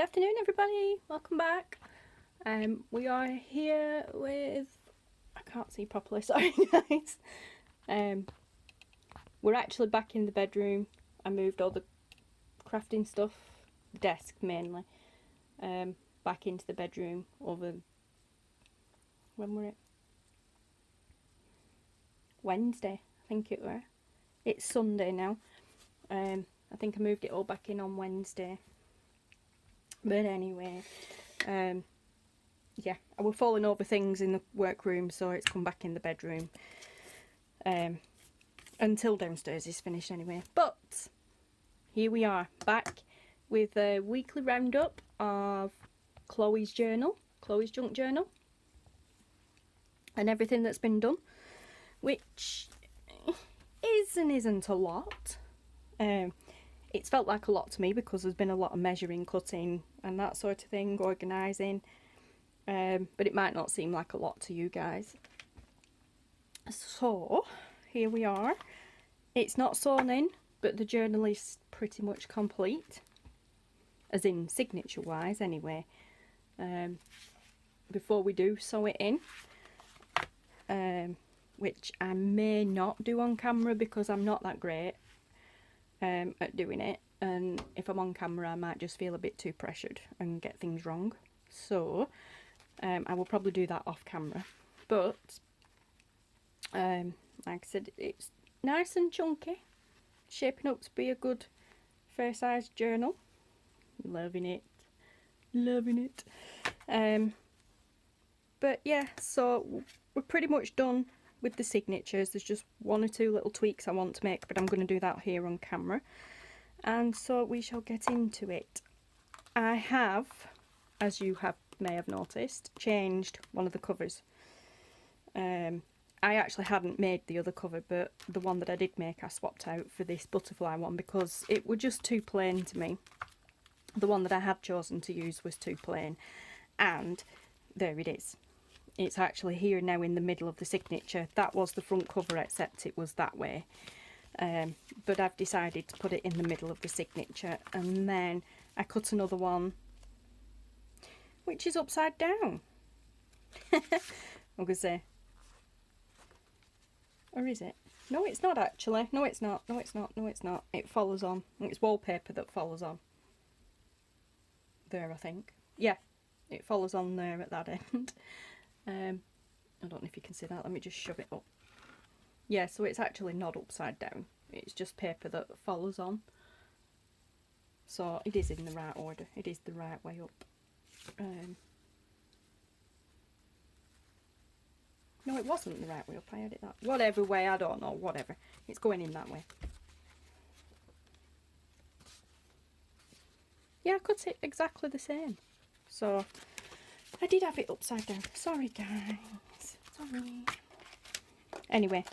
afternoon, everybody. Welcome back. We are here with... I can't see properly, sorry guys. We're actually back in the bedroom. I moved all the crafting stuff, desk mainly, back into the bedroom over... When were it? Wednesday, I think it were. It's Sunday now. I think I moved it all back in on Wednesday. But anyway, yeah, I was falling over things in the workroom, so it's come back in the bedroom. Until downstairs is finished anyway. But here we are, back with a weekly roundup of Chloe's journal, Chloe's junk journal, and everything that's been done, which is and isn't a lot. It's felt like a lot to me because there's been a lot of measuring, cutting and that sort of thing, organising, but it might not seem like a lot to you guys. So here we are. It's not sewn in, but the journal is pretty much complete, as in signature wise anyway. Before we do sew it in, which I may not do on camera because I'm not that great at doing it, and if I'm on camera I might just feel a bit too pressured and get things wrong, so I will probably do that off camera. But like I said, it's nice and chunky, shaping up to be a good fair sized journal. Loving it, loving it. But yeah, so we're pretty much done with the signatures. There's just one or two little tweaks I want to make, but I'm going to do that here on camera, and so we shall get into it. I have, as you may have noticed, changed one of the covers. I actually hadn't made the other cover, but the one that I did make I swapped out for this butterfly one because it was just too plain to me. The one that I had chosen to use was too plain, and there it is. It's actually here now in the middle of the signature. That was the front cover, except it was that way. But I've decided to put it in the middle of the signature, and then I cut another one which is upside down. I'm gonna say, or is it? No, it's not actually. No, it's not. No, it's not. No, it's not. It follows on. It's wallpaper that follows on. There, I think. Yeah, it follows on there at that end. I don't know if you can see that. Let me just shove it up. Yeah, so it's actually not upside down. It's just paper that follows on. So it is in the right order. It is the right way up. No, it wasn't the right way up. I had it that. Whatever way, I don't know. Whatever. It's going in that way. Yeah, I cut it exactly the same. So I did have it upside down. Sorry guys. Sorry. Anyway,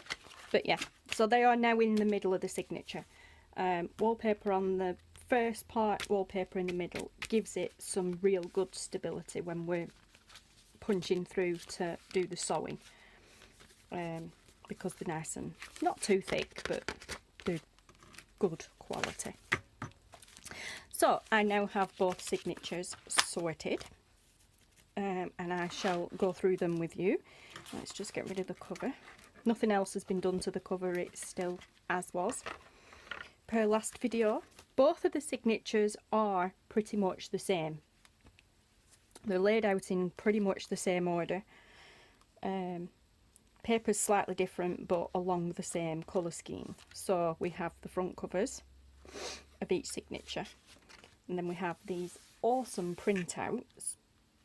but yeah. So they are now in the middle of the signature. Wallpaper on the first part, wallpaper in the middle, gives it some real good stability when we're punching through to do the sewing. Because they're nice and not too thick, but they're good quality. So I now have both signatures sorted. And I shall go through them with you. Let's just get rid of the cover. Nothing else has been done to the cover. It's still as was per last video. Both of the signatures are pretty much the same. They're laid out in pretty much the same order. Paper's slightly different, but along the same colour scheme. So we have the front covers of each signature, and then we have these awesome printouts,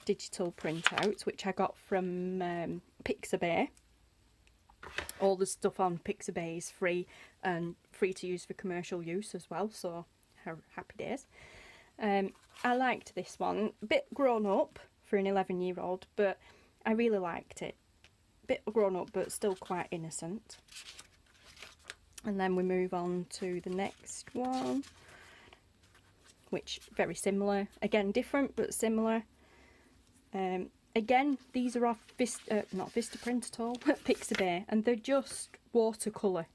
digital printouts, which I got from Pixabay. All the stuff on Pixabay is free and free to use for commercial use as well, so happy days. I liked this one. A bit grown up for an 11-year-old, but I really liked it. Bit grown up, but still quite innocent. And then we move on to the next one, which very similar. Again, different but similar. Again, these are off not Vistaprint at all, Pixabay, and they're just watercolour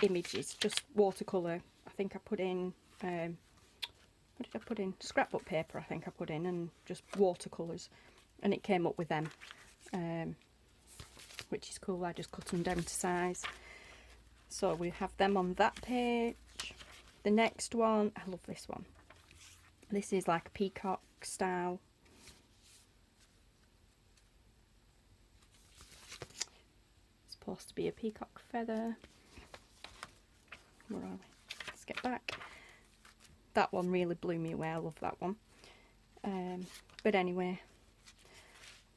images, just watercolour. I think I put in what did I put in? Scrapbook paper I think I put in, and just watercolours, and it came up with them, which is cool. I just cut them down to size. So we have them on that page. The next one, I love this one. This is like a peacock style. It's supposed to be a peacock feather. Where are we? Let's get back. That one really blew me away. I love that one. But anyway,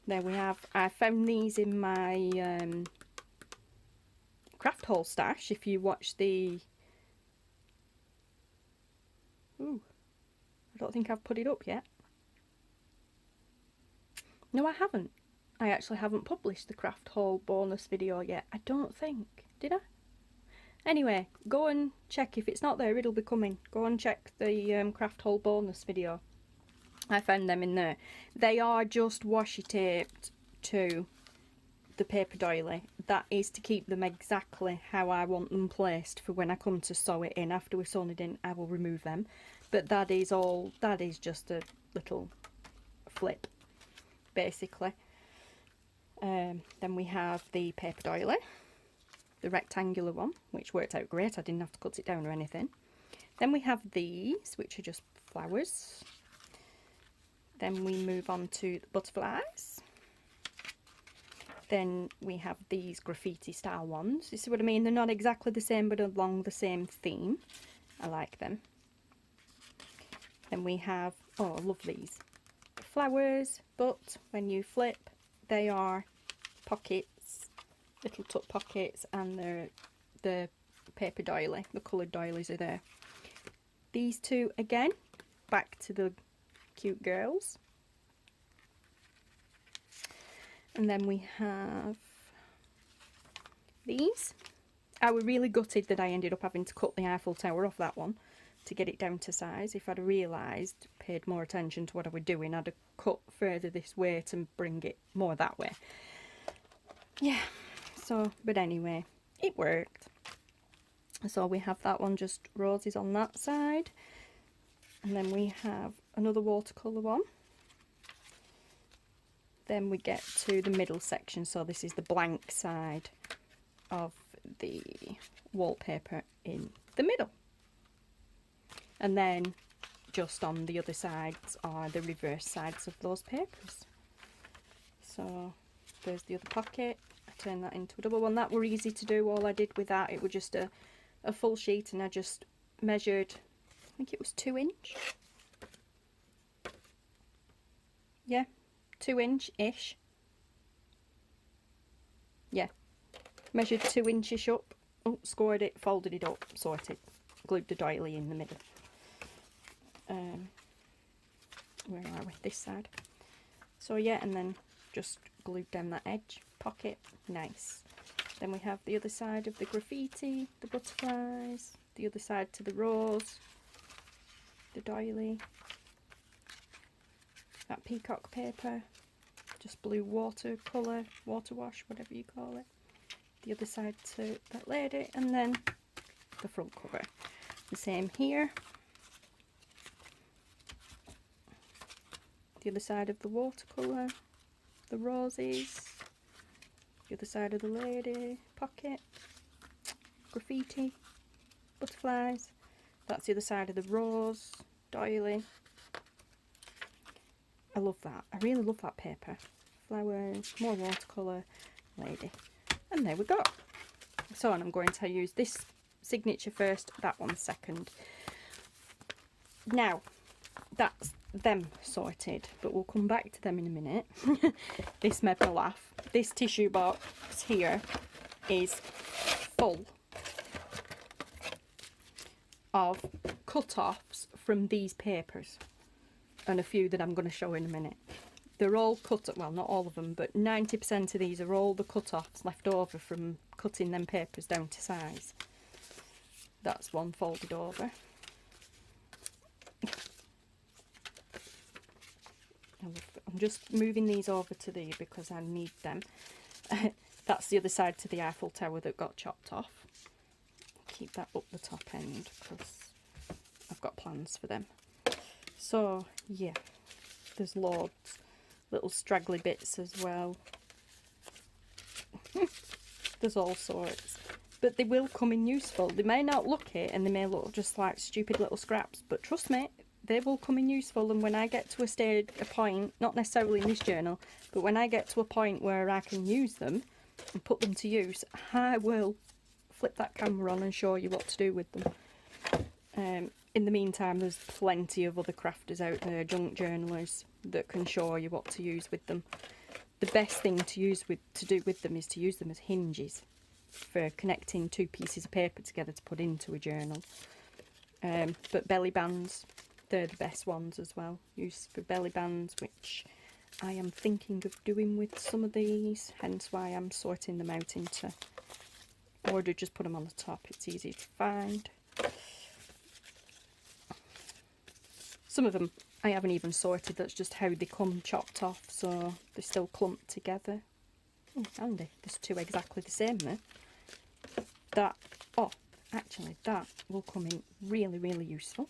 there we have. I found these in my craft haul stash. If you watch the... Ooh, I don't think I've put it up yet. No, I haven't. I actually haven't published the craft haul bonus video yet. I don't think. Did I? Anyway, go and check. If it's not there, it'll be coming. Go and check the craft haul bonus video. I found them in there. They are just washi taped to the paper doily. That is to keep them exactly how I want them placed for when I come to sew it in. After we've sewn it in, I will remove them. But that is all. That is just a little flip, basically. Then we have the paper doily, the rectangular one, which worked out great. I didn't have to cut it down or anything. Then we have these, which are just flowers. Then we move on to the butterflies. Then we have these graffiti style ones. You see what I mean? They're not exactly the same, but along the same theme. I like them. Then we have, oh, I love these. Flowers, but when you flip, they are pockets, little tuck pockets, and they're the paper doily, the coloured doilies are there. These two again, back to the cute girls. And then we have these. I was really gutted that I ended up having to cut the Eiffel Tower off that one to get it down to size. If I'd realised, paid more attention to what I was doing, I'd have cut further this way to bring it more that way. Yeah, so, but anyway, it worked. So we have that one, just roses on that side. And then we have another watercolour one. Then we get to the middle section, so this is the blank side of the wallpaper in the middle. And then just on the other sides are the reverse sides of those papers. So there's the other pocket. I turned that into a double one. That were easy to do. All I did with that, it was just a full sheet, and I just measured, I think it was 2 inch. Yeah, 2 inch-ish. Yeah, measured 2 inches up. Oh, scored it, folded it up, sorted, glued the doily in the middle. Where are we? This side. So yeah, and then just glued down that edge pocket. Nice. Then we have the other side of the graffiti, the butterflies, the other side to the rose, the doily, that peacock paper, just blue watercolour, water wash, whatever you call it. The other side to that lady, and then the front cover. The same here. The other side of the watercolour, the roses, the other side of the lady, pocket, graffiti, butterflies. That's the other side of the rose, doily. I love that. I really love that paper. Flowers, more watercolour, lady. And there we go. So, and I'm going to use this signature first, that one second. Now, that's them sorted, but we'll come back to them in a minute. This made me laugh. This tissue box here is full of cut-offs from these papers, and a few that I'm going to show in a minute. They're all cut, well, not all of them, but 90% of these are all the cut-offs left over from cutting them papers down to size. That's one folded over. I'm just moving these over to these because I need them. That's the other side to the Eiffel Tower that got chopped off. Keep that up the top end because I've got plans for them. So yeah, there's loads, little straggly bits as well. There's all sorts, but they will come in useful. They may not look it, and they may look just like stupid little scraps, but trust me, they will come in useful. And when I get to a point, not necessarily in this journal, but when I get to a point where I can use them and put them to use, I will flip that camera on and show you what to do with them. In the meantime, there's plenty of other crafters out there, junk journalers, that can show you what to use with them. The best thing to do with them is to use them as hinges for connecting two pieces of paper together to put into a journal. But belly bands, they're the best ones as well. Used for belly bands, which I am thinking of doing with some of these, hence why I'm sorting them out into order. Just put them on the top, it's easy to find. Some of them I haven't even sorted, that's just how they come chopped off, so they're still clumped together. Oh, handy, there's two exactly the same there. That, oh, actually that will come in really, really useful.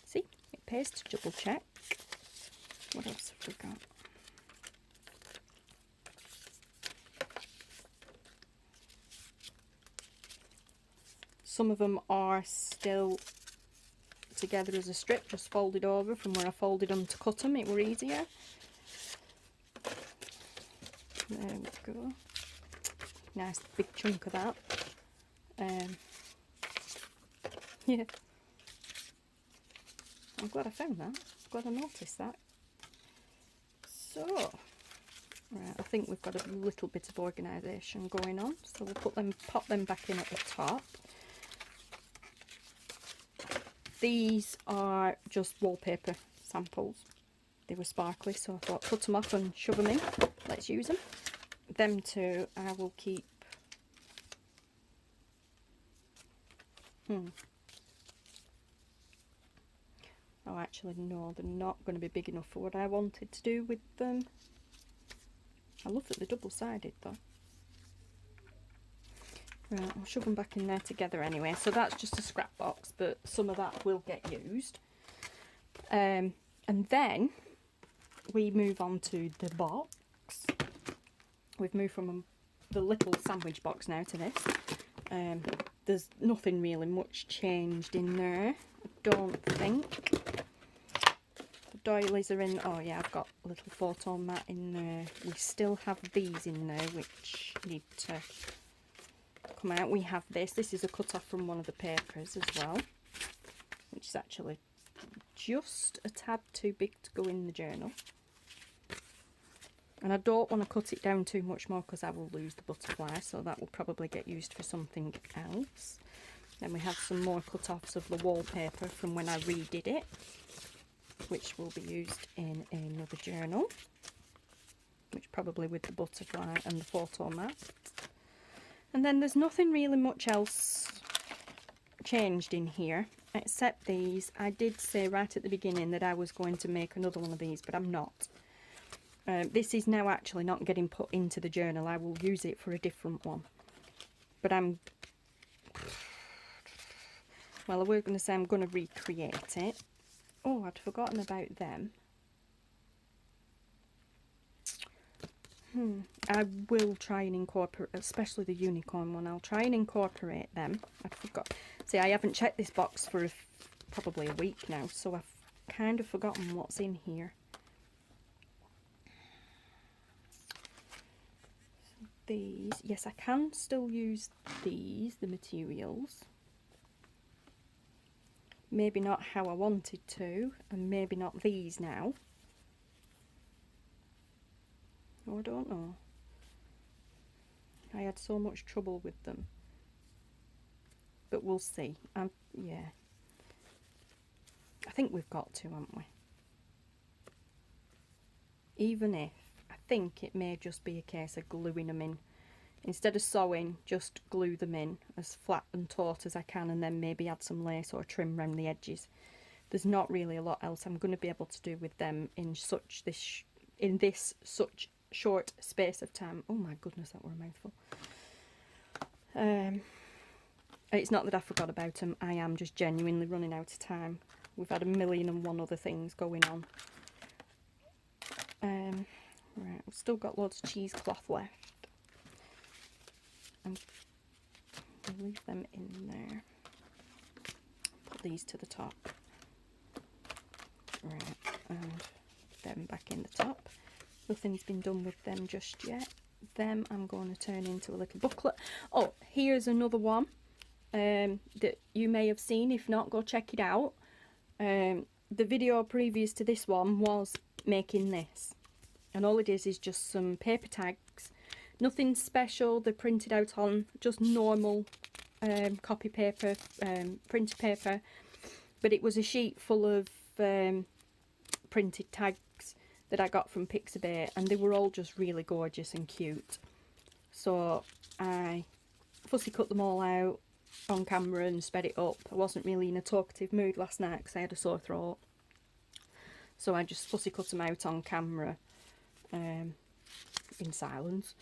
See, it pays to double check. What else have we got? Some of them are still together as a strip, just folded over from where I folded them to cut them. It were easier. There we go. Nice big chunk of that. Yeah. I'm glad I found that. Glad I noticed that. So, right, I think we've got a little bit of organisation going on. So we'll pop them back in at the top. These are just wallpaper samples. They were sparkly, so I thought cut them off and shove them in. Let's use them. Them two I will keep. Oh, actually no, they're not going to be big enough for what I wanted to do with them. I love that they're double-sided though. Right, I'll shove them back in there together anyway. So that's just a scrap box, but some of that will get used. And then we move on to the box. We've moved from the little sandwich box now to this. There's nothing really much changed in there, I don't think. The doilies are in. Oh yeah, I've got a little photo mat in there. We still have these in there, which need to come out. We have this. This is a cut off from one of the papers as well, which is actually just a tad too big to go in the journal. And I don't want to cut it down too much more because I will lose the butterfly, so that will probably get used for something else. Then we have some more cut-offs of the wallpaper from when I redid it, which will be used in another journal, which probably with the butterfly and the photo mat. And then there's nothing really much else changed in here, except these. I did say right at the beginning that I was going to make another one of these, but I'm not. This is now actually not getting put into the journal. I will use it for a different one. But well, I was going to say I'm going to recreate it. Oh, I'd forgotten about them. I will try and incorporate, especially the unicorn one, I'll try and incorporate them. I forgot. See, I haven't checked this box for probably a week now, so I've kind of forgotten what's in here. These, yes, I can still use these, the materials. Maybe not how I wanted to, and maybe not these now. Oh, I don't know. I had so much trouble with them. But we'll see. Yeah. I think we've got to, haven't we? Even if, I think it may just be a case of gluing them in. Instead of sewing, just glue them in as flat and taut as I can, and then maybe add some lace or trim around the edges. There's not really a lot else I'm going to be able to do with them in this such short space of time. Oh my goodness, that were a mouthful. It's not that I forgot about them, I am just genuinely running out of time. we've had 1,000,001 other things going on. Right, we've still got loads of cheesecloth left. And we'll leave them in there. Put these to the top. Right, and them back in the top. Nothing's been done with them just yet. Them I'm going to turn into a little booklet. Oh, here's another one that you may have seen. If not, go check it out. The video previous to this one was making this. And all it is just some paper tags. Nothing special. They're printed out on just normal copy paper, printer paper. But it was a sheet full of printed tags that I got from Pixabay, and they were all just really gorgeous and cute. So I fussy cut them all out on camera and sped it up. I wasn't really in a talkative mood last night because I had a sore throat. So I just fussy cut them out on camera in silence.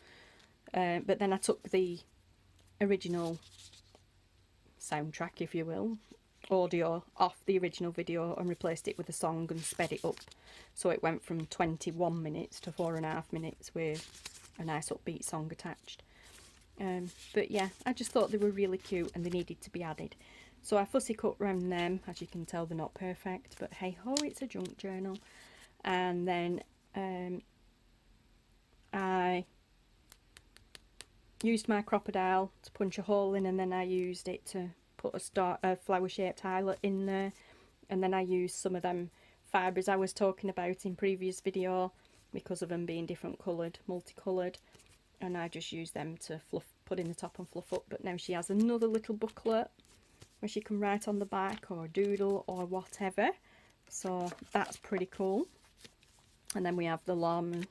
But then I took the original soundtrack, if you will, audio off the original video and replaced it with a song and sped it up. So it went from 21 minutes to 4.5 minutes with a nice upbeat song attached. But yeah, I just thought they were really cute and they needed to be added. So I fussy cut around them. As you can tell, they're not perfect, but hey ho, it's a junk journal. And then I used my crocodile to punch a hole in, and then I used it to put a flower shaped eyelet in there. And then I used some of them fibres I was talking about in previous video because of them being different coloured, multicoloured, and I just used them to put in the top and fluff up. But now she has another little booklet where she can write on the back or doodle or whatever, so that's pretty cool. And then we have the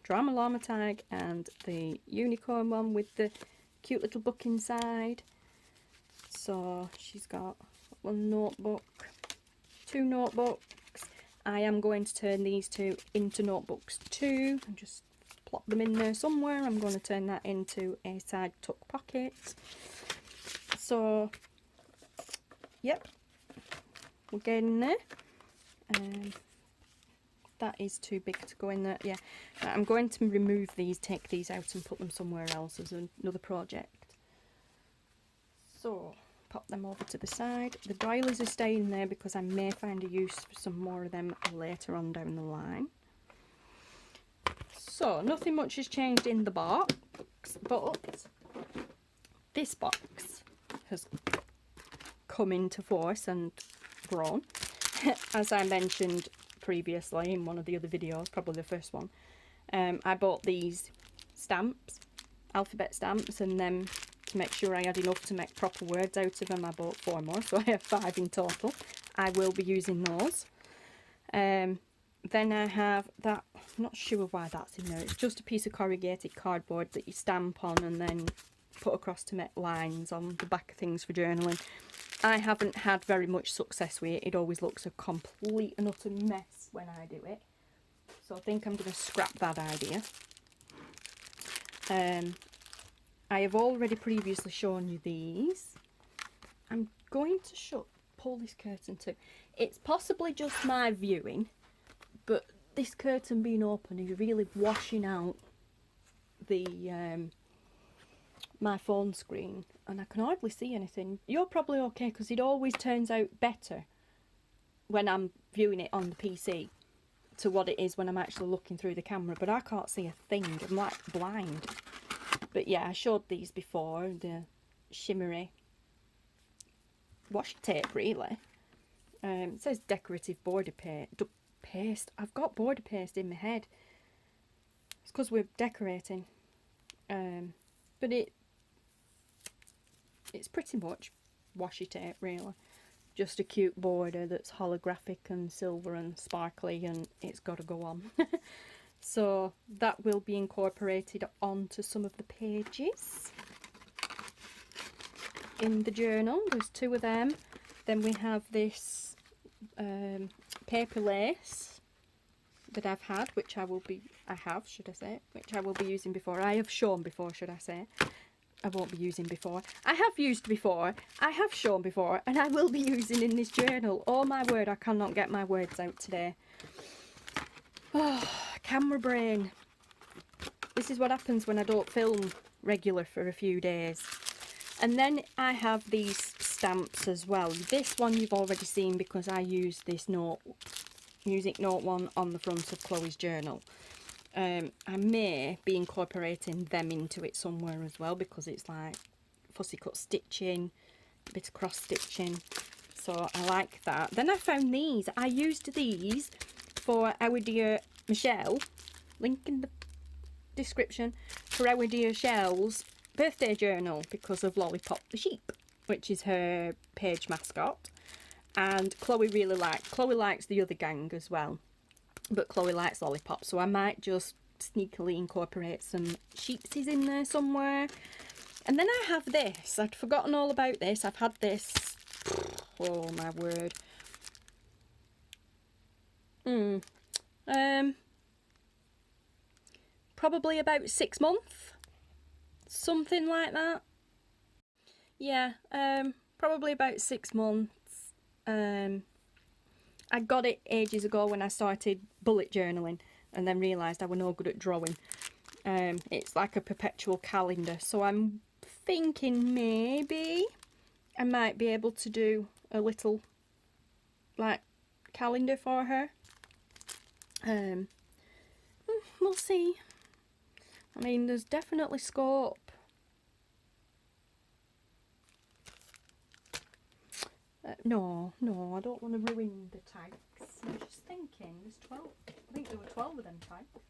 drama llama tag and the unicorn one with the cute little book inside. So she's got one notebook, 2 notebooks. I am going to turn these two into notebooks too, and just plop them in there somewhere. I'm going to turn that into a side tuck pocket. So, yep, we're getting there. That is too big to go in there. Yeah, I'm going to remove these, take these out and put them somewhere else as another project. So, pop them over to the side. The dialers are staying there because I may find a use for some more of them later on down the line. So nothing much has changed in the box, but this box has come into force and grown. As I mentioned previously in one of the other videos, probably the first one, I bought these stamps, alphabet stamps, and then to make sure I had enough to make proper words out of them, I bought 4 more, so I have 5 in total. I will be using those. Then I have that, I'm not sure why that's in there, it's just a piece of corrugated cardboard that you stamp on and then put across to make lines on the back of things for journaling. I haven't had very much success with it. It always looks a complete and utter mess when I do it. So I think I'm going to scrap that idea. I have already previously shown you these. I'm going to pull this curtain too. It's possibly just my viewing, but this curtain being open is really washing out the my phone screen, and I can hardly see anything. You're probably okay because it always turns out better when I'm viewing it on the PC to what it is when I'm actually looking through the camera, but I can't see a thing. I'm like blind. But yeah, I showed these before, the shimmery washi tape really. It says decorative border paste. I've got border paste in my head. It's because we're decorating. But it's pretty much washi tape really. Just a cute border that's holographic and silver and sparkly, and it's got to go on. So that will be incorporated onto some of the pages in the journal. There's 2 of them. Then we have this paper lace that I've had, which I will be using before. I have shown before, should I say. I won't be using before. I have used before, I have shown before, and I will be using in this journal. Oh my word, I cannot get my words out today. Oh, camera brain. This is what happens when I don't film regular for a few days. And then I have these stamps as well. This one you've already seen because I used this Music Note one on the front of Chloe's journal. I may be incorporating them into it somewhere as well because it's like fussy cut stitching, a bit of cross stitching, so I like that. Then I found these. I used these for our dear Michelle, link in the description, for our dear Shell's birthday journal because of Lollipop the sheep, which is her page mascot, and Chloe likes the other gang as well. But Chloe likes Lollipop, so I might just sneakily incorporate some sheepsies in there somewhere. And then I have this. I'd forgotten all about this. I've had this. Oh my word. Probably about 6 months. Something like that. Yeah, probably about 6 months. I got it ages ago when I started bullet journaling and then realised I were no good at drawing. It's like a perpetual calendar, so I'm thinking maybe I might be able to do a little like calendar for her. We'll see. I mean, there's definitely scope. No, I don't want to ruin the tags. I'm just thinking, there's 12. I think there were 12 of them tags.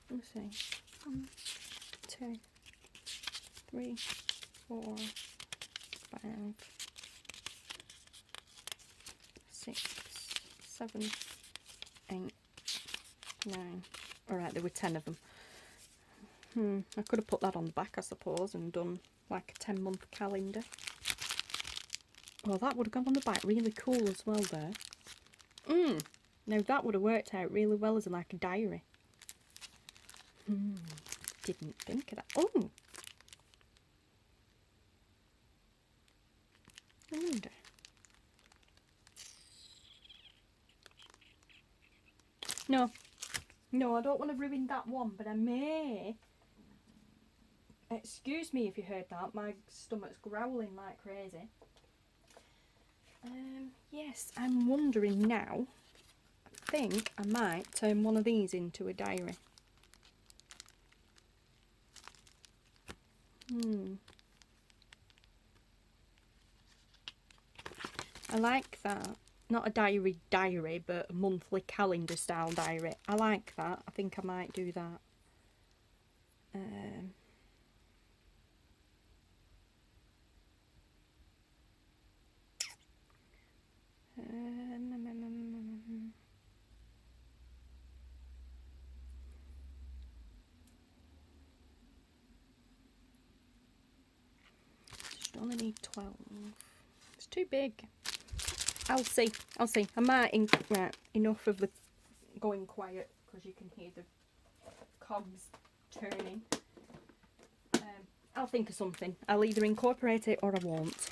Let's see. 1, 2, 3, 4, 5, 6, 7, 8, 9. Alright, there were 10 of them. I could have put that on the back, I suppose, and done like a 10-month calendar. Well, that would have gone on the back really cool as well there. Now that would have worked out really well as like a diary. Didn't think of that. Oh! I wonder. No, I don't want to ruin that one, but I may. Excuse me if you heard that, my stomach's growling like crazy. Yes, I'm wondering now, I think I might turn one of these into a diary. I like that. Not a diary, but a monthly calendar style diary. I like that. I think I might do that. Just only need 12. It's too big. I'll see. I might enough of the going quiet because you can hear the cogs turning. I'll think of something. I'll either incorporate it or I won't.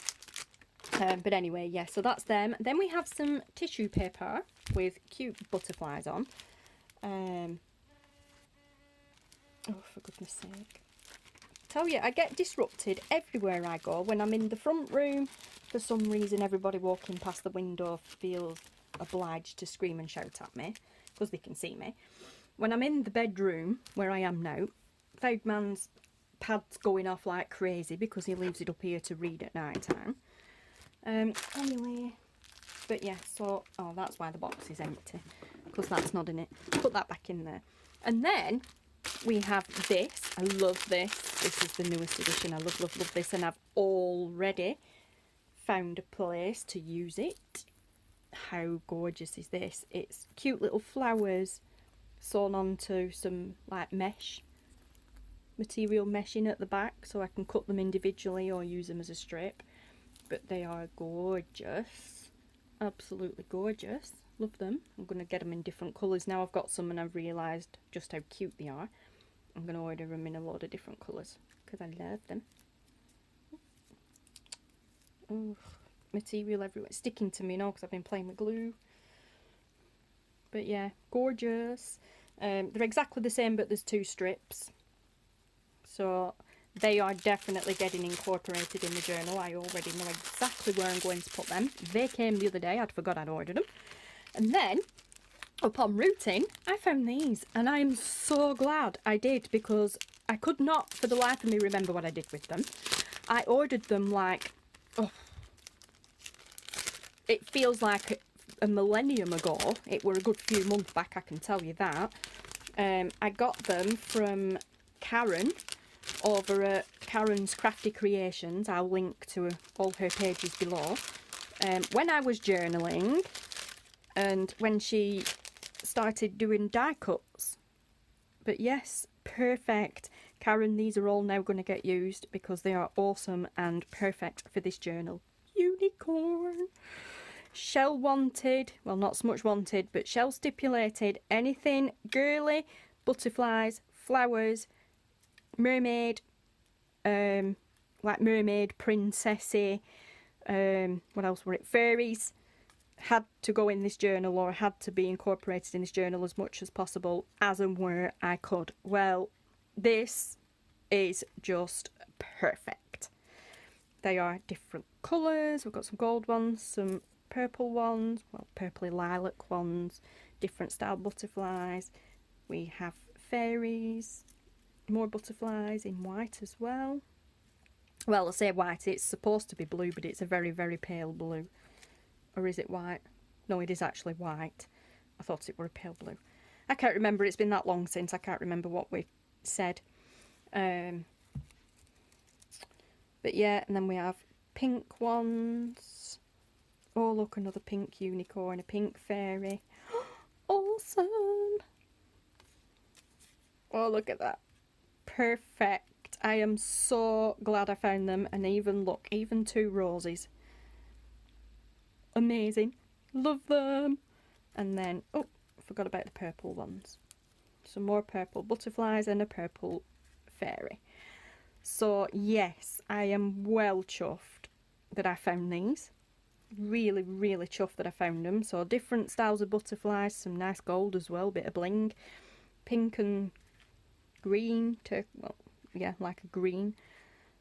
But anyway, yeah, so that's them. Then we have some tissue paper with cute butterflies on. Oh, for goodness sake. Tell you, I get disrupted everywhere I go. When I'm in the front room, for some reason, everybody walking past the window feels obliged to scream and shout at me because they can see me. When I'm in the bedroom, where I am now, Feldman's pad's going off like crazy because he leaves it up here to read at night time. Anyway, but yeah, so, oh, that's why the box is empty, because that's not in it. Put that back in there. And then we have this. I love this. This is the newest edition. I love this, and I've already found a place to use it. How gorgeous is this? It's cute little flowers sewn onto some like mesh, material meshing at the back, so I can cut them individually or use them as a strip. But they are gorgeous, absolutely gorgeous. Love them. I'm going to get them in different colours now. I've got some and I've realised just how cute they are. I'm going to order them in a load of different colours because I love them. Oh, material everywhere. It's sticking to me now because I've been playing with glue. But yeah, gorgeous. They're exactly the same, but there's 2 strips. So they are definitely getting incorporated in the journal. I already know exactly where I'm going to put them. They came the other day. I'd forgot I'd ordered them. And then, upon routing, I found these. And I'm so glad I did, because I could not for the life of me remember what I did with them. I ordered them like, oh, it feels like a millennium ago. It were a good few months back, I can tell you that. I got them from Karen over at Karen's Crafty Kreations. I'll link to all her pages below. When I was journaling and when she started doing die cuts. But yes, perfect. Karen, these are all now going to get used because they are awesome and perfect for this journal. Unicorn. Shell wanted, well, not so much wanted, but Shell stipulated anything girly, butterflies, flowers, mermaid, like mermaid, princessy, what else were it, fairies, had to go in this journal, or had to be incorporated in this journal as much as possible, as and where I could. Well, this is just perfect. They are different colours. We've got some gold ones, some purple ones, well, purpley lilac ones, different style butterflies. We have fairies, more butterflies in white as well. Well, I say white, it's supposed to be blue, but it's a very, very pale blue. Or is it white? No, it is actually white. I thought it were a pale blue. I can't remember, it's been that long since, I can't remember what we said. But yeah, and then we have pink ones. Oh, look, another pink unicorn, a pink fairy. Awesome! Oh, look at that. Perfect. I am so glad I found them. And even, look, even 2 roses. Amazing. Love them. And then, oh, forgot about the purple ones. Some more purple butterflies and a purple fairy. So, yes, I am well chuffed that I found these. Really, really chuffed that I found them. So different styles of butterflies, some nice gold as well, bit of bling, pink and green, well, yeah, like a green.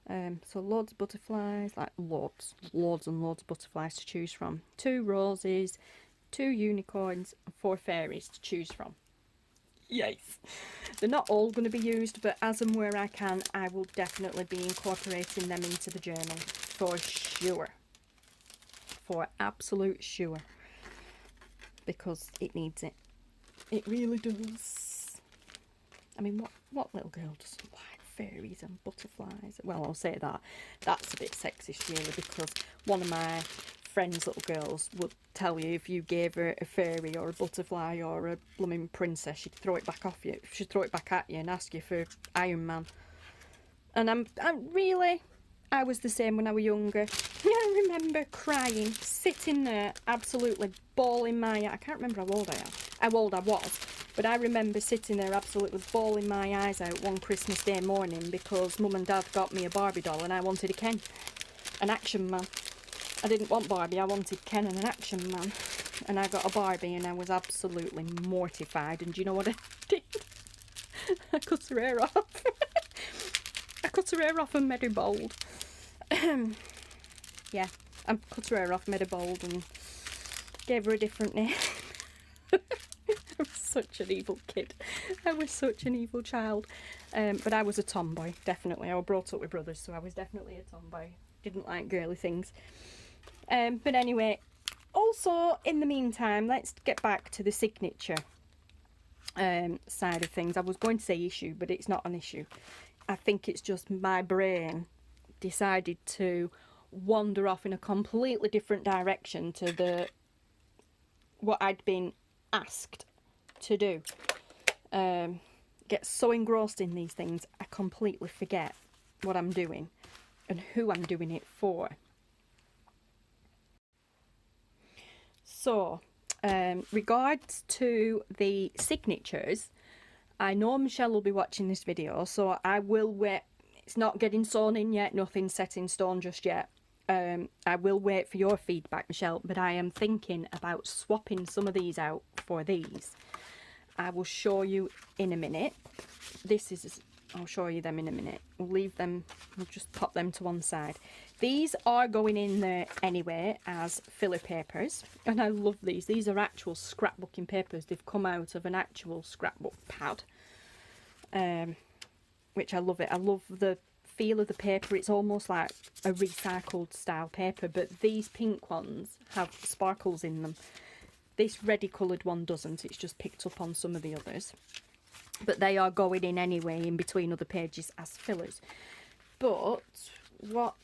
So loads of butterflies, like loads and loads of butterflies to choose from. 2 roses, 2 unicorns, and 4 fairies to choose from. Yes, they're not all going to be used, but as and where I can, I will definitely be incorporating them into the journal for sure. For absolute sure, because it needs it. It really does. I mean, what little girl doesn't like fairies and butterflies? Well, I'll say that. That's a bit sexist, really, because one of my friends' little girls would tell you if you gave her a fairy or a butterfly or a blooming princess, she'd throw it back off you. She'd throw it back at you and ask you for Iron Man. And I'm really. I was the same when I was younger. I remember crying, sitting there, absolutely bawling my eyes. I can't remember how old I was, but I remember sitting there absolutely bawling my eyes out one Christmas Day morning because Mum and Dad got me a Barbie doll and I wanted a Ken, an Action Man. I didn't want Barbie, I wanted Ken and an Action Man. And I got a Barbie and I was absolutely mortified. And do you know what I did? I cut her hair off. I cut her hair off and made her bald. Yeah, I cut her hair off, made her bald and gave her a different name. I was such an evil kid. I was such an evil child. But I was a tomboy, definitely. I was brought up with brothers, so I was definitely a tomboy. Didn't like girly things. But anyway, also, in the meantime, let's get back to the signature side of things. I was going to say issue, but it's not an issue. I think it's just my brain decided to wander off in a completely different direction to what I'd been asked to do. Get so engrossed in these things, I completely forget what I'm doing and who I'm doing it for. So, regards to the signatures, I know Michelle will be watching this video, so I will wait. It's not getting sewn in yet, nothing's set in stone just yet. I will wait for your feedback, Michelle, but I am thinking about swapping some of these out for these. I will show you in a minute. I'll show you them in a minute. We'll leave them, we'll just pop them to one side. These are going in there anyway as filler papers, and I love these. These are actual scrapbooking papers. They've come out of an actual scrapbook pad, which I love it. I love the feel of the paper. It's almost like a recycled style paper, but these pink ones have sparkles in them. This ready coloured one doesn't. It's just picked up on some of the others. But they are going in anyway in between other pages as fillers. But what...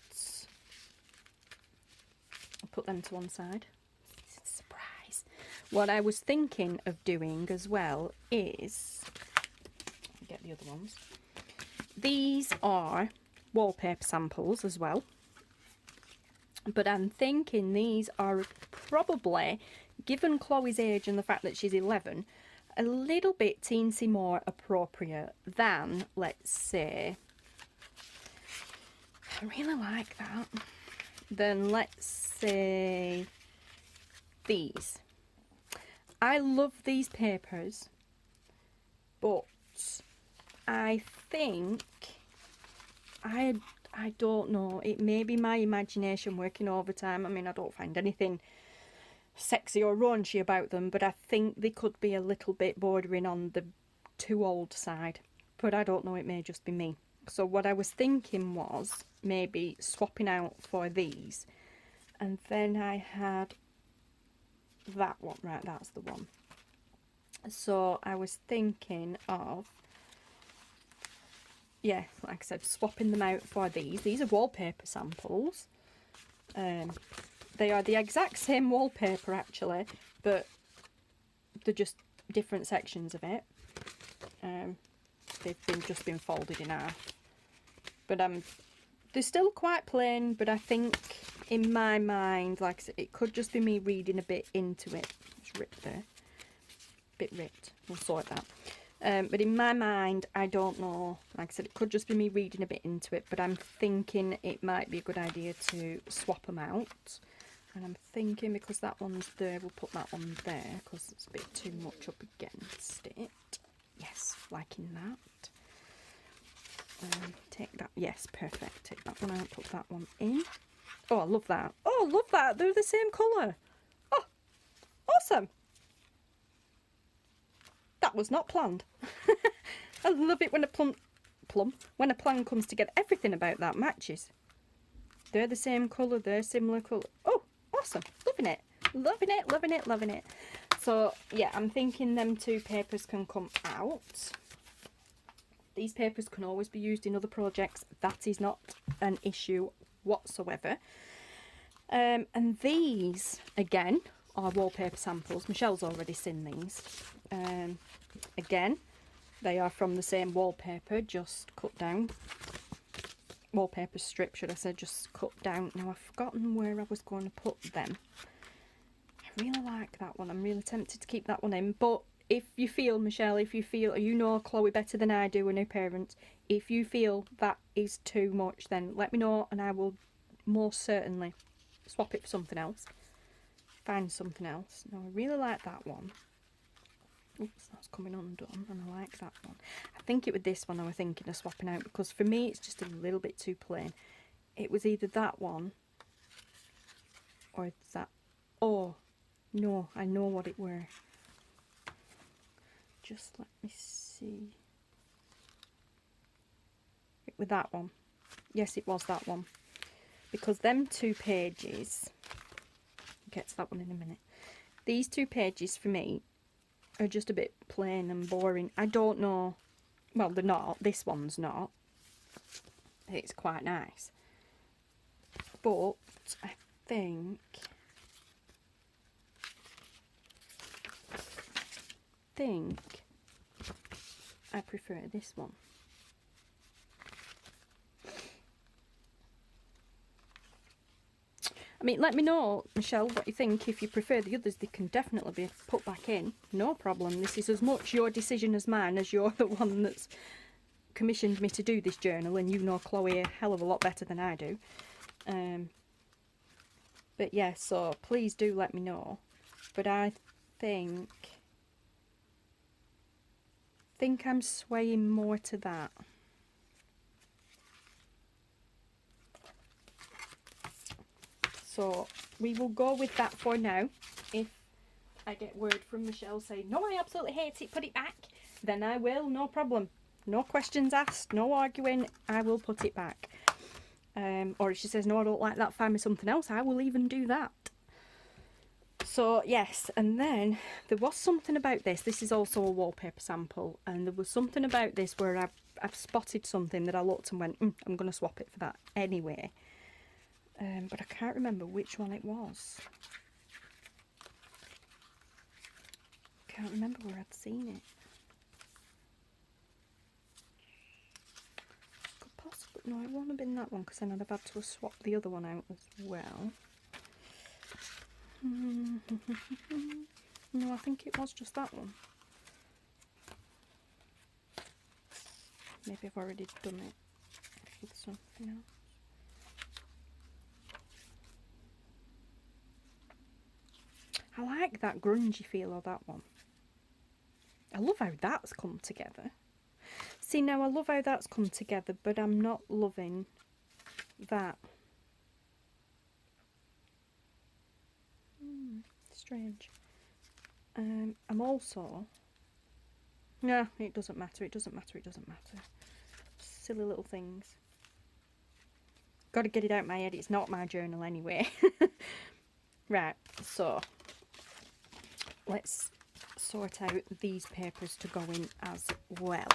I'll put them to one side. It's a surprise. What I was thinking of doing as well is... get the other ones. These are wallpaper samples as well. But I'm thinking these are probably, given Chloe's age and the fact that she's 11... a little bit teensy more appropriate than, let's say, I really like that, than let's say these. I love these papers, but I think, I don't know, it may be my imagination working overtime. I mean, I don't find anything sexy or raunchy about them, but I think they could be a little bit bordering on the too old side, but I don't know, it may just be me. So what I was thinking was maybe swapping out for these, and then I had that one, right, that's the one. So I was thinking of, yeah, like I said, swapping them out for these are wallpaper samples. They are the exact same wallpaper actually, but they're just different sections of it. They've just been folded in half. But they're still quite plain, but I think in my mind, like I said, it could just be me reading a bit into it. It's ripped there. Bit ripped. We'll sort that. But in my mind, I don't know. Like I said, it could just be me reading a bit into it, but I'm thinking it might be a good idea to swap them out. And I'm thinking, because that one's there, we'll put that one there, because it's a bit too much up against it. Yes, liking that. Take that, yes, perfect. Take that one out, put that one in. Oh, I love that. Oh, I love that. They're the same colour. Oh, awesome. That was not planned. I love it when a when a plan comes together. Everything about that matches. They're the same colour, they're similar colour. Oh, awesome. Loving it. Loving it, loving it, loving it. So, yeah, I'm thinking them two papers can come out. These papers can always be used in other projects. That is not an issue whatsoever. And these, again, are wallpaper samples. Michelle's already seen these. Again, they are from the same wallpaper, just cut down. Wallpaper strip, should I say, just cut down. Now, I've forgotten where I was going to put them. I really like that one. I'm really tempted to keep that one in. But if you feel, Michelle, if you feel, you know Chloe better than I do and her parents, if you feel that is too much, then let me know and I will most certainly swap it for something else. Find something else. Now, I really like that one. Oops, that's coming undone, and I like that one. I think it was this one I was thinking of swapping out, because for me it's just a little bit too plain. It was either that one or that. Oh no, I know what it were. Just let me see. It was that one. Yes, it was that one, because them two pages, I'll get to that one in a minute. These two pages for me are just a bit plain and boring. I don't know, well, they're not, this one's not, it's quite nice, but I think I prefer this one. I mean, let me know, Michelle, what you think. If you prefer the others, they can definitely be put back in. No problem. This is as much your decision as mine, as you're the one that's commissioned me to do this journal, and you know Chloe a hell of a lot better than I do. But yeah, so please do let me know. But I think I'm swaying more to that. So we will go with that for now. If I get word from Michelle saying, no, I absolutely hate it, put it back, then I will, no problem. No questions asked, no arguing, I will put it back. Or if she says, no, I don't like that, find me something else, I will even do that. So yes, and then there was something about this. This is also a wallpaper sample, and there was something about this where I've spotted something that I looked and went, I'm going to swap it for that anyway. But I can't remember which one it was. Can't remember where I'd seen it. Could possibly, no, it won't have been that one, because then I'd have had to swap the other one out as well. No, I think it was just that one. Maybe I've already done it with something else. I like that grungy feel of that one. I love how that's come together. See, now I love how that's come together, but I'm not loving that. Strange. I'm also... No, it doesn't matter, it doesn't matter, it doesn't matter. Silly little things. Got to get it out my head, it's not my journal anyway. Right, so... let's sort out these papers to go in as well.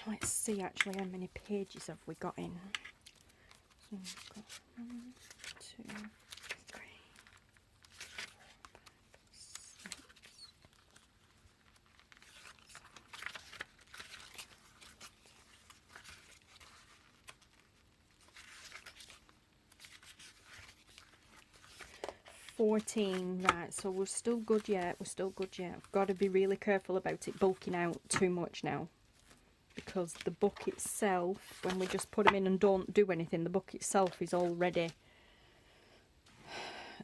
Let's see actually how many pages have we got in. So we've got 1, 2, 3, 14, right, so we're still good yet, we're still good yet. I've got to be really careful about it bulking out too much now, because the book itself, when we just put them in and don't do anything, the book itself is already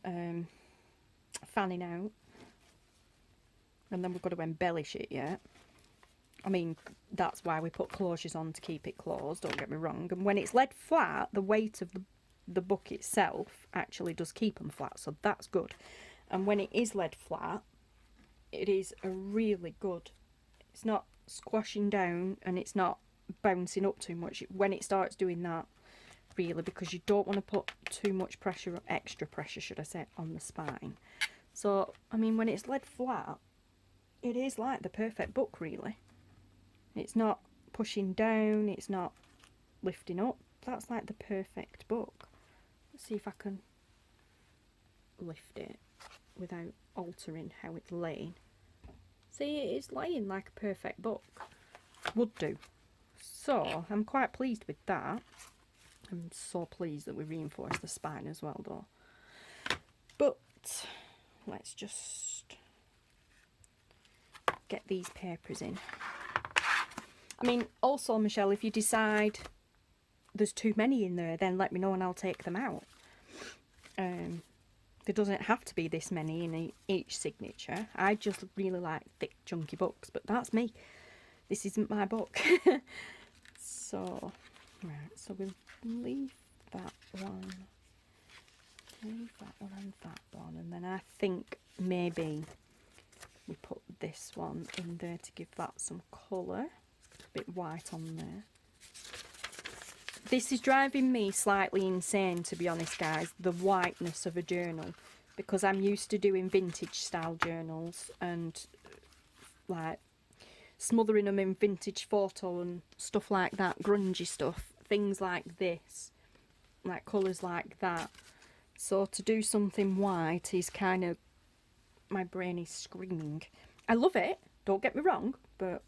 fanning out, and then we've got to embellish it yet. I mean, that's why we put closures on, to keep it closed, don't get me wrong. And when it's lead flat, the weight of the book itself actually does keep them flat, so that's good. And when it is lead flat, it is a really good, it's not squashing down and it's not bouncing up too much when it starts doing that, really, because you don't want to put too much pressure, or extra pressure should I say, on the spine. So I mean, when it's lead flat, it is like the perfect book, really. It's not pushing down, it's not lifting up, that's like the perfect book. See if I can lift it without altering how it's laying. See, it is laying like a perfect book. Would do. So, I'm quite pleased with that. I'm so pleased that we reinforced the spine as well, though. But, let's just get these papers in. I mean, also, Michelle, if you decide there's too many in there, then let me know and I'll take them out. There doesn't have to be this many in each signature. I just really like thick chunky books, but that's me. This isn't my book. So right, so we'll leave that one, and that one, and then I think maybe we put this one in there to give that some colour, a bit white on there. This is driving me slightly insane, to be honest, guys, the whiteness of a journal, because I'm used to doing vintage style journals and like smothering them in vintage photo and stuff like that, grungy stuff, things like this, like colours like that. So to do something white is kind of, my brain is screaming. I love it, don't get me wrong, but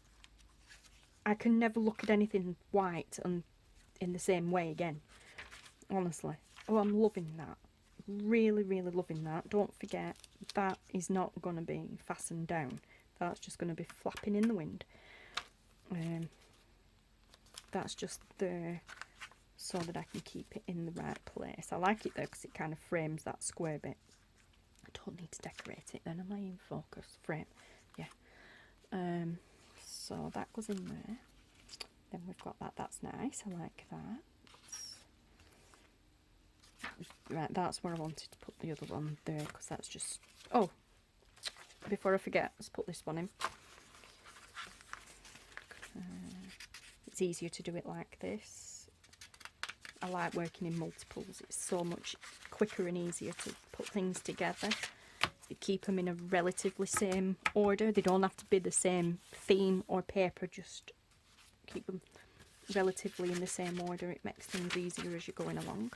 I can never look at anything white and in the same way again, honestly. Oh, I'm loving that, really loving that. Don't forget, that is not going to be fastened down, that's just going to be flapping in the wind. That's just there so that I can keep it in the right place. I like it though because it kind of frames that square bit. I don't need to decorate it then, am I in focus? Frame, yeah. So that goes in there. Then we've got that, that's nice, I like that. Right, that's where I wanted to put the other one there, because that's just... Oh, before I forget, let's put this one in. It's easier to do it like this. I like working in multiples. It's so much quicker and easier to put things together. You keep them in a relatively same order. They don't have to be the same theme or paper, just keep them relatively in the same order. It makes things easier as you're going along.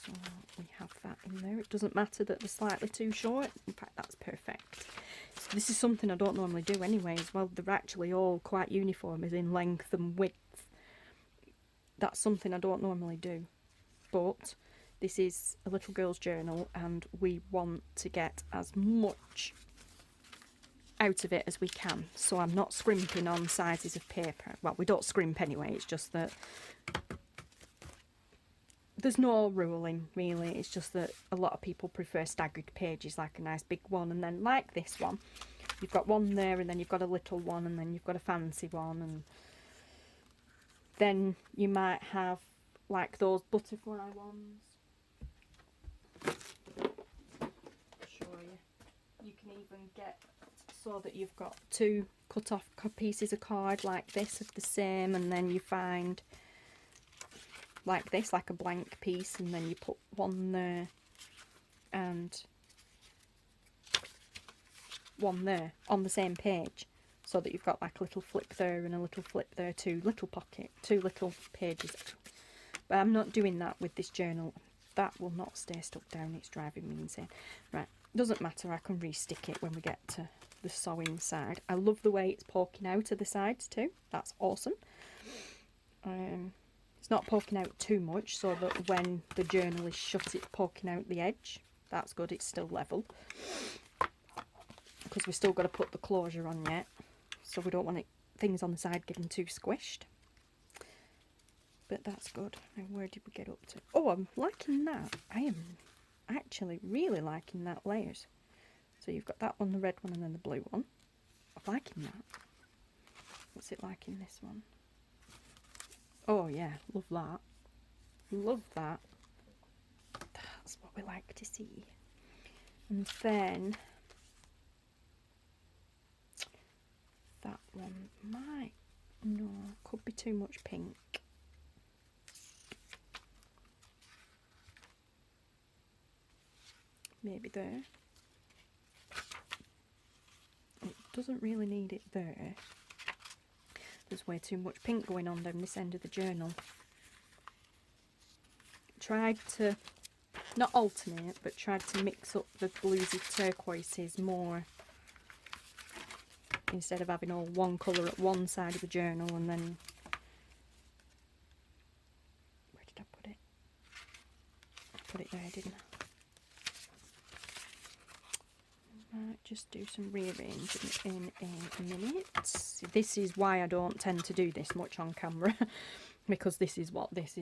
So we have that in there. It doesn't matter that they're slightly too short. In fact, that's perfect. So this is something I don't normally do anyway as well. They're actually all quite uniform as in length and width. That's something I don't normally do. But this is a little girl's journal and we want to get as much out of it as we can. So I'm not scrimping on sizes of paper. Well, we don't scrimp anyway. It's just that there's no ruling really. It's just that a lot of people prefer staggered pages, like a nice big one, and then like this one, you've got one there and then you've got a little one and then you've got a fancy one, and then you might have like those butterfly ones. I'll show you. You can even get so that you've got two cut off pieces of card like this of the same, and then you find like this, like a blank piece, and then you put one there and one there on the same page, so that you've got like a little flip there and a little flip there, two little pages. But I'm not doing that with this journal. That will not stay stuck down. It's driving me insane. Right, doesn't matter, I can re-stick it when we get to the sewing side. I love the way it's poking out of the sides too. That's awesome. It's not poking out too much, so that when the journal is shut, it's poking out the edge. That's good, it's still level. Because we've still got to put the closure on yet, so we don't want things on the side getting too squished. But that's good. Now where did we get up to? Oh, I'm liking that. I am actually really liking that layers. So you've got that one, the red one, and then the blue one. I'm liking that. What's it like in this one? Oh yeah, love that. Love that. That's what we like to see. And then that one might, no, could be too much pink. Maybe there. It doesn't really need it there. There's way too much pink going on down this end of the journal. Tried to, not alternate, but tried to mix up the bluesy turquoises more. Instead of having all one colour at one side of the journal and then... Where did I put it? I put it there, didn't I? Might just do some rearranging in a minute. This is why I don't tend to do this much on camera, because this is what this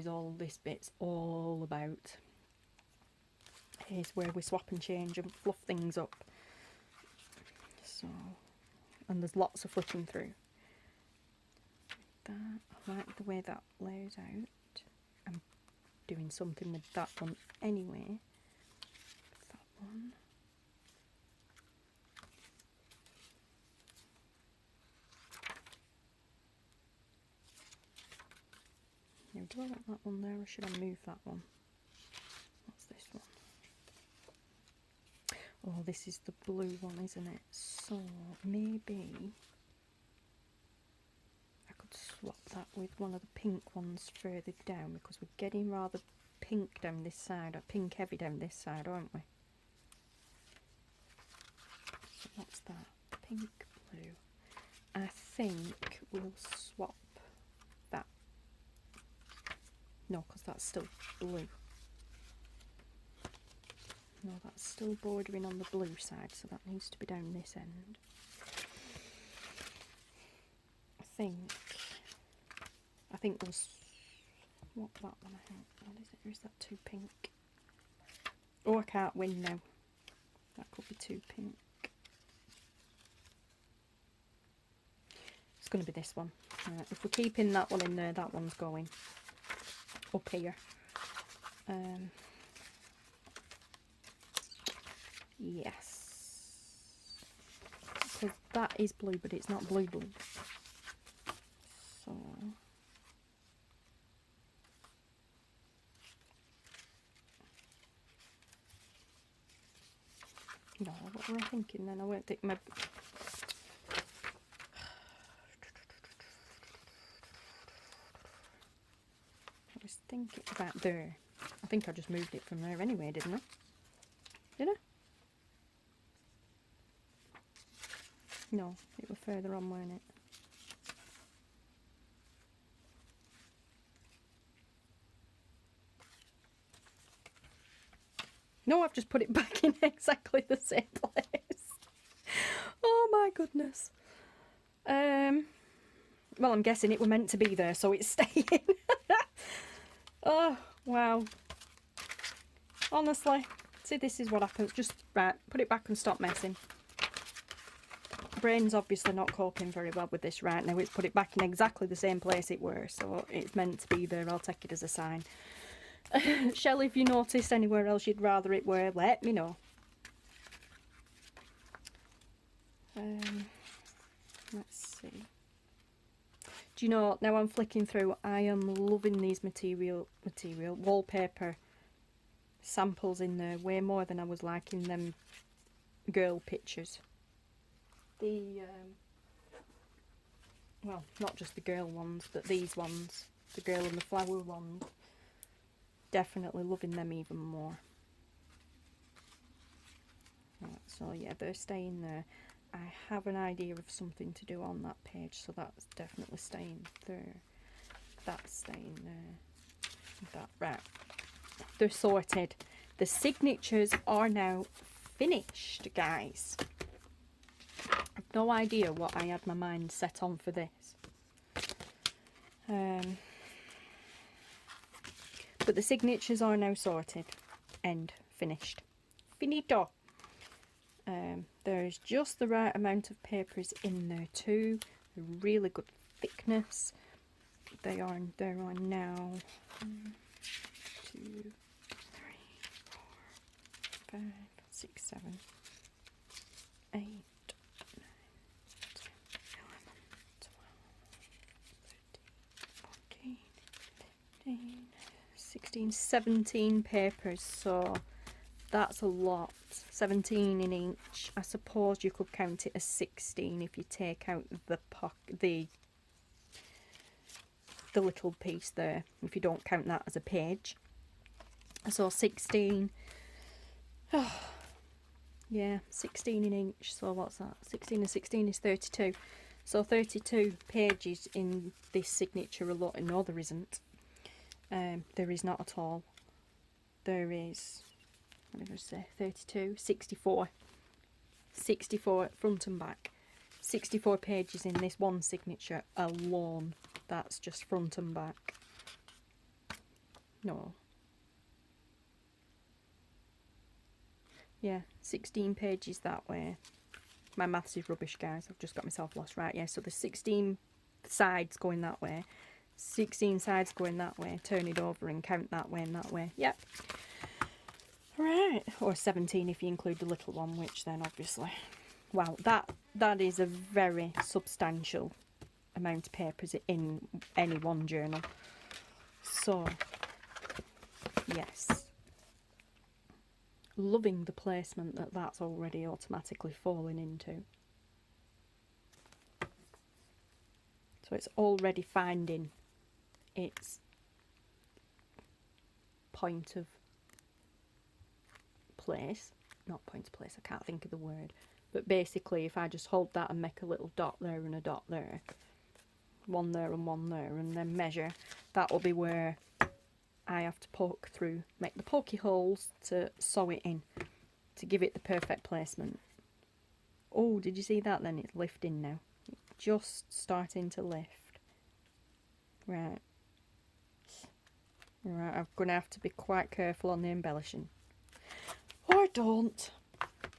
bit's all about. Here's where we swap and change and fluff things up. So, and there's lots of flipping through. That, I like the way that lays out. I'm doing something with that one anyway. That one. Now, do I want that one there, or should I move that one? What's this one? Oh, this is the blue one, isn't it? So, maybe I could swap that with one of the pink ones further down, because we're getting rather pink down this side, or pink heavy down this side, aren't we? So what's that? Pink, blue. I think we'll swap that. No, because that's still blue. No, that's still bordering on the blue side, so that needs to be down this end. I think we'll swap that one out. What is it? Or is that too pink? Oh, I can't win now. That could be too pink. It's going to be this one. Right, if we're keeping that one in there, that one's going up here. Yes. Because that is blue, but it's not blue blue. So... No, what were I thinking then? I won't think my... I was thinking about there. I think I just moved it from there anyway, didn't I? Did I? No, it was further on, weren't it? No, I've just put it back in exactly the same place. Oh my goodness. Well, I'm guessing it were meant to be there, so it's staying. Oh, wow. Honestly, see, this is what happens. Just, right, put it back and stop messing. Brain's obviously not coping very well with this right now. It's put it back in exactly the same place it were, so it's meant to be there. I'll take it as a sign. Shelley, if you noticed anywhere else you'd rather it were, let me know. Let's see. Do you know, now I'm flicking through, I am loving these material wallpaper samples in there way more than I was liking them girl pictures. The well, not just the girl ones, but these ones, the girl and the flower ones. Definitely loving them even more. Right, so yeah, they're staying there. I have an idea of something to do on that page, so that's definitely staying there. That's staying there. That, right. They're sorted. The signatures are now finished, guys. I've no idea what I had my mind set on for this. But the signatures are now sorted. End. Finished. Finito. There's just the right amount of papers in there too. A really good thickness. There are now 1, 2, 3, 4, 5, 6, 7, 8, 9, 10, 11, 12, 13, 14, 15, 16, 17 papers. So that's a lot. 17 in each. I suppose you could count it as 16 if you take out the little piece there, if you don't count that as a page. So 16. Oh, yeah, 16 in each. So what's that? 16 and 16 is 32. So 32 pages in this signature a lot. No, there isn't. There is not at all. There is, what did I say, 32, 64. 64 front and back. 64 pages in this one signature alone. That's just front and back. No. Yeah, 16 pages that way. My maths is rubbish, guys. I've just got myself lost. Right, yeah, so there's 16 sides going that way. 16 sides going that way. Turn it over and count that way and that way. Yep. Right. Or 17 if you include the little one, which then obviously... Wow, that is a very substantial amount of papers in any one journal. So, yes. Loving the placement that's already automatically falling into. So it's already finding its point of place. Not point of place, I can't think of the word. But basically, if I just hold that and make a little dot there and a dot there, one there and one there, and then measure, that will be where I have to poke through, make the pokey holes to sew it in. to give it the perfect placement. Oh, did you see that then? It's lifting now. Just starting to lift. Right. Right, I'm going to have to be quite careful on the embellishing. Or don't.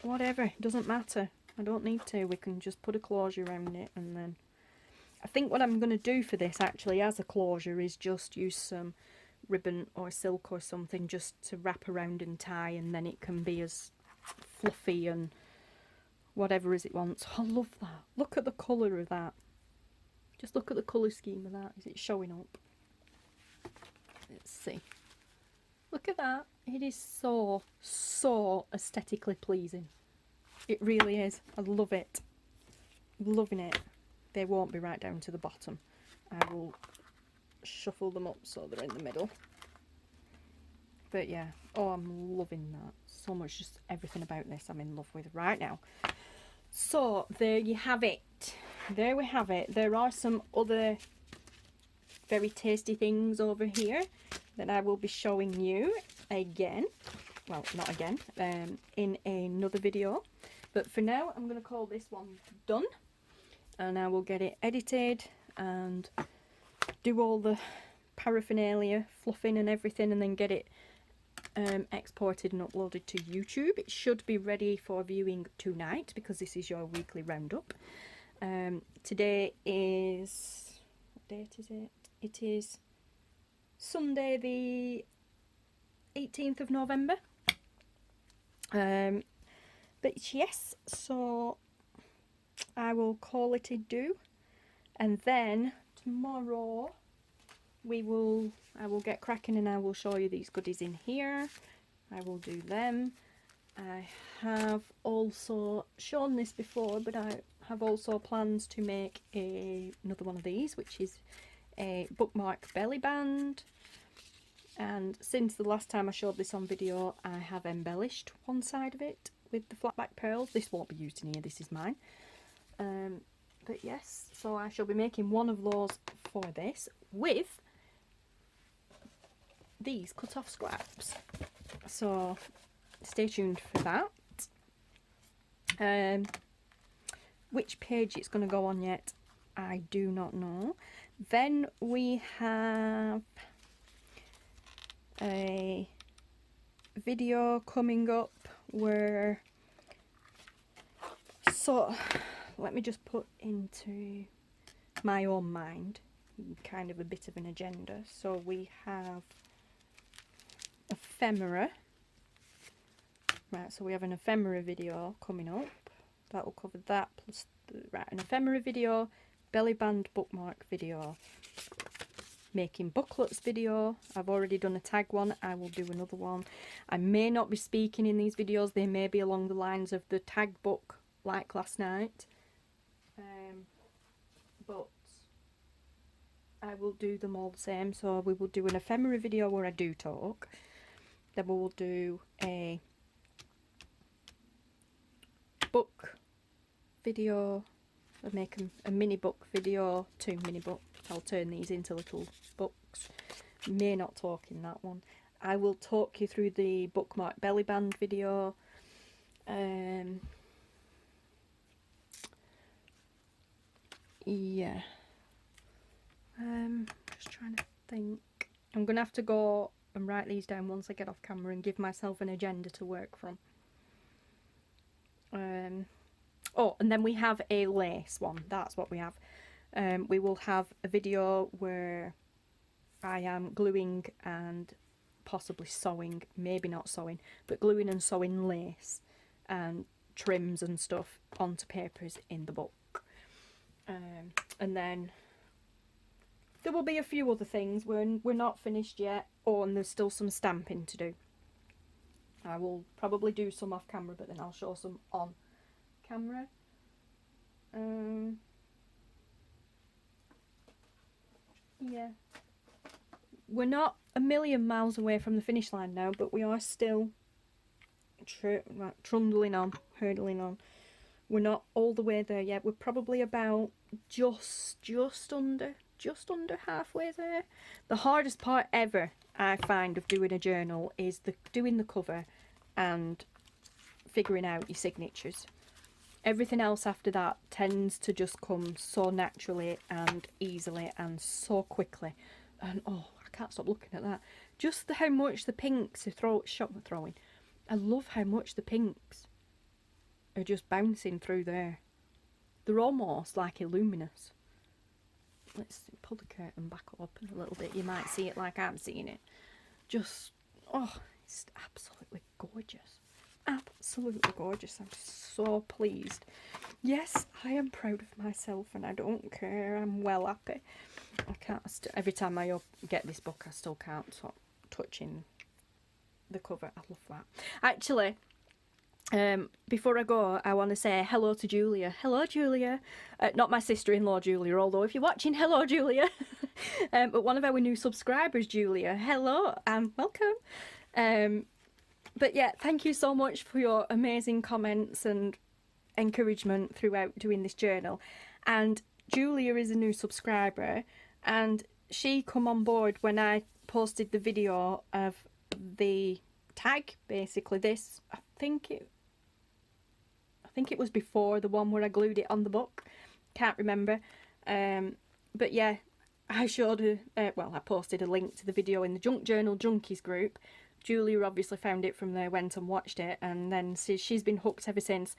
Whatever, it doesn't matter. I don't need to. We can just put a closure around it, and then... I think what I'm going to do for this actually as a closure is just use some ribbon or silk or something just to wrap around and tie, and then it can be as fluffy and whatever as it wants. I love that. Look at the colour of that. Just look at the colour scheme of that. Is it showing up? Let's see. Look at that. It is so, so aesthetically pleasing. It really is. I love it. Loving it. They won't be right down to the bottom. I will shuffle them up so they're in the middle. But yeah, oh, I'm loving that. So much, just everything about this I'm in love with right now. So there you have it. There we have it. There are some other very tasty things over here that I will be showing you again. Well, not again, in another video. But for now, I'm going to call this one done. And I will get it edited and do all the paraphernalia, fluffing and everything, and then get it exported and uploaded to YouTube. It should be ready for viewing tonight because this is your weekly roundup. Today is... what date is it? It is Sunday the 18th of November. But yes, so I will call it a do, and then tomorrow I will get cracking and I will show you these goodies in here. I will do them. I have also shown this before, but I have also plans to make another one of these, which is a bookmark belly band. And since the last time I showed this on video, I have embellished one side of it with the flat back pearls. This won't be used in here, this is mine. But yes, so I shall be making one of those for this with these cut off scraps. So stay tuned for that. Which page it's going to go on yet, I do not know. Then we have a video coming up where, so let me just put into my own mind kind of a bit of an agenda. So we have ephemera, right, so we have an ephemera video coming up that will cover that, plus an ephemera video, belly band bookmark video, making booklets video. I've already done a tag one, I will do another one. I may not be speaking in these videos, they may be along the lines of the tag book like last night, but I will do them all the same. So we will do an ephemera video where I do talk, then we will do a book video, I'll make a mini book video, 2 mini books. I'll turn these into little books. May not talk in that one. I will talk you through the bookmark belly band video. Yeah. Just trying to think. I'm gonna have to go and write these down once I get off camera and give myself an agenda to work from. Oh, and then we have a lace one. That's what we have. We will have a video where I am gluing and possibly sewing, maybe not sewing, but gluing and sewing lace and trims and stuff onto papers in the book. And then there will be a few other things when we're not finished yet. Oh, and there's still some stamping to do. I will probably do some off camera, but then I'll show some on camera. Yeah, we're not a million miles away from the finish line now, but we are still trundling on, hurdling on. We're not all the way there yet. We're probably about just under halfway there. The hardest part ever I find of doing a journal is doing the cover and figuring out your signatures. Everything else after that tends to just come so naturally and easily and so quickly. And oh, I can't stop looking at that. Just how much the pinks are throwing. I love how much the pinks are just bouncing through there. They're almost like luminous. Let's pull the curtain back up a little bit. You might see it like I'm seeing it. Just, oh, it's absolutely gorgeous. Absolutely gorgeous. I'm so pleased. Yes, I am proud of myself and I don't care. I'm well happy. I can't, every time I get this book, I still can't stop touching the cover. I love that. Actually, before I go, I want to say hello to Julia. Hello, Julia. Not my sister-in-law, Julia, although if you're watching, hello, Julia. But one of our new subscribers, Julia. Hello and welcome. But yeah, thank you so much for your amazing comments and encouragement throughout doing this journal. And Julia is a new subscriber, and she come on board when I posted the video of the tag, basically this. I think it was before the one where I glued it on the book. Can't remember. But yeah, I showed her, well, I posted a link to the video in the Junk Journal Junkies group. Julia obviously found it from there, went and watched it, and then she's been hooked ever since.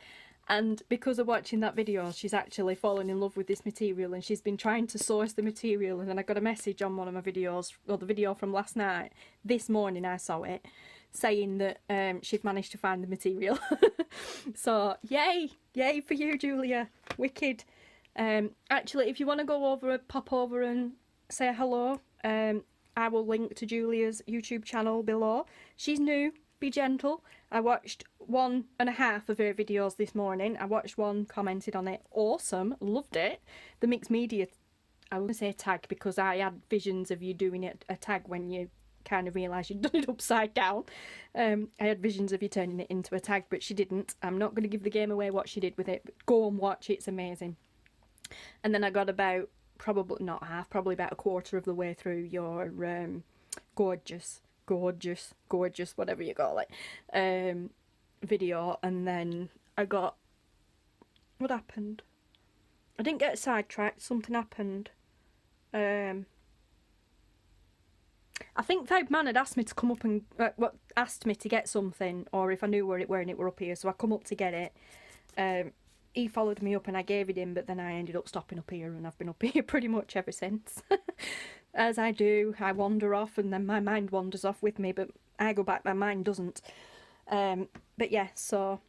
And because of watching that video, she's actually fallen in love with this material, and she's been trying to source the material. And then I got a message on one of my videos, or the video from last night, this morning I saw it, saying that she'd managed to find the material. So yay for you, Julia. Wicked. Actually, if you want to go over, pop over and say hello, I will link to Julia's YouTube channel below. She's new, be gentle. I watched 1.5 of her videos this morning. I watched one, commented on it, awesome, loved it. The mixed media, I wouldn't say tag because I had visions of you doing it a tag when you kind of realised you'd done it upside down. I had visions of you turning it into a tag, but she didn't. I'm not going to give the game away what she did with it, but go and watch it, it's amazing. And then I got about, probably not half, probably about a quarter of the way through your gorgeous, whatever you call it, video, and then I got, what happened? I didn't get sidetracked, something happened. I think Vibe had asked me to come up and, asked me to get something, or if I knew where it were, and it were up here, so I come up to get it. He followed me up and I gave it him, but then I ended up stopping up here, and I've been up here pretty much ever since. As I do, I wander off and then my mind wanders off with me, but I go back, my mind doesn't. But yeah, so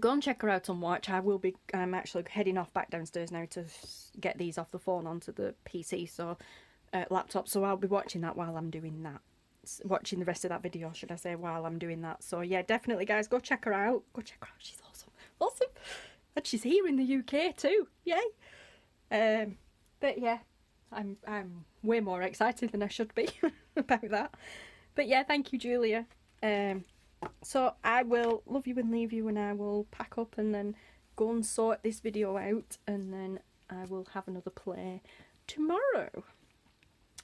go and check her out on watch. I'm actually heading off back downstairs now to get these off the phone onto the PC, so laptop, so I'll be watching that while I'm doing that. Watching the rest of that video, should I say, while I'm doing that. So yeah, definitely guys, go check her out. Go check her out, she's awesome. Awesome. And she's here in the UK too, yay. But yeah, I'm way more excited than I should be about that. But yeah, thank you, Julia. So I will love you and leave you, and I will pack up and then go and sort this video out, and then I will have another play tomorrow.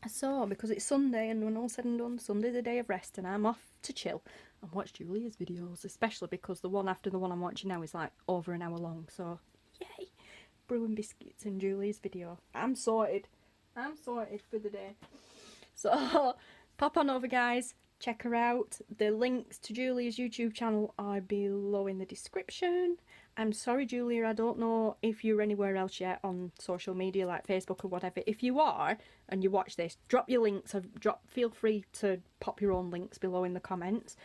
So, because it's Sunday, and when all said and done, Sunday's a day of rest, and I'm off to chill and watch Julia's videos, especially because the one after the one I'm watching now is like over an hour long. So, yay! Brewing biscuits and Julia's video. I'm sorted. I'm sorted for the day. So, pop on over, guys. Check her out. The links to Julia's YouTube channel are below in the description. I'm sorry, Julia, I don't know if you're anywhere else yet on social media like Facebook or whatever. If you are and you watch this, drop your links. Feel free to pop your own links below in the comments.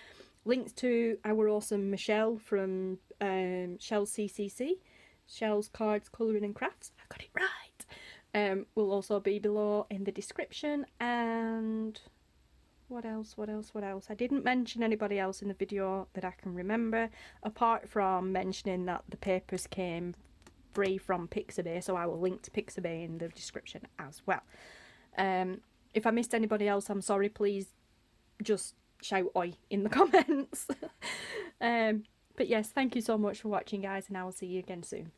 Links to our awesome Michelle from Shell's CCC, Shell's Cards, Colouring and Crafts. I got it right. Will also be below in the description. And what else? I didn't mention anybody else in the video that I can remember, apart from mentioning that the papers came free from Pixabay, so I will link to Pixabay in the description as well. If I missed anybody else, I'm sorry, please just shout oi in the comments. But yes, thank you so much for watching, guys, and I will see you again soon.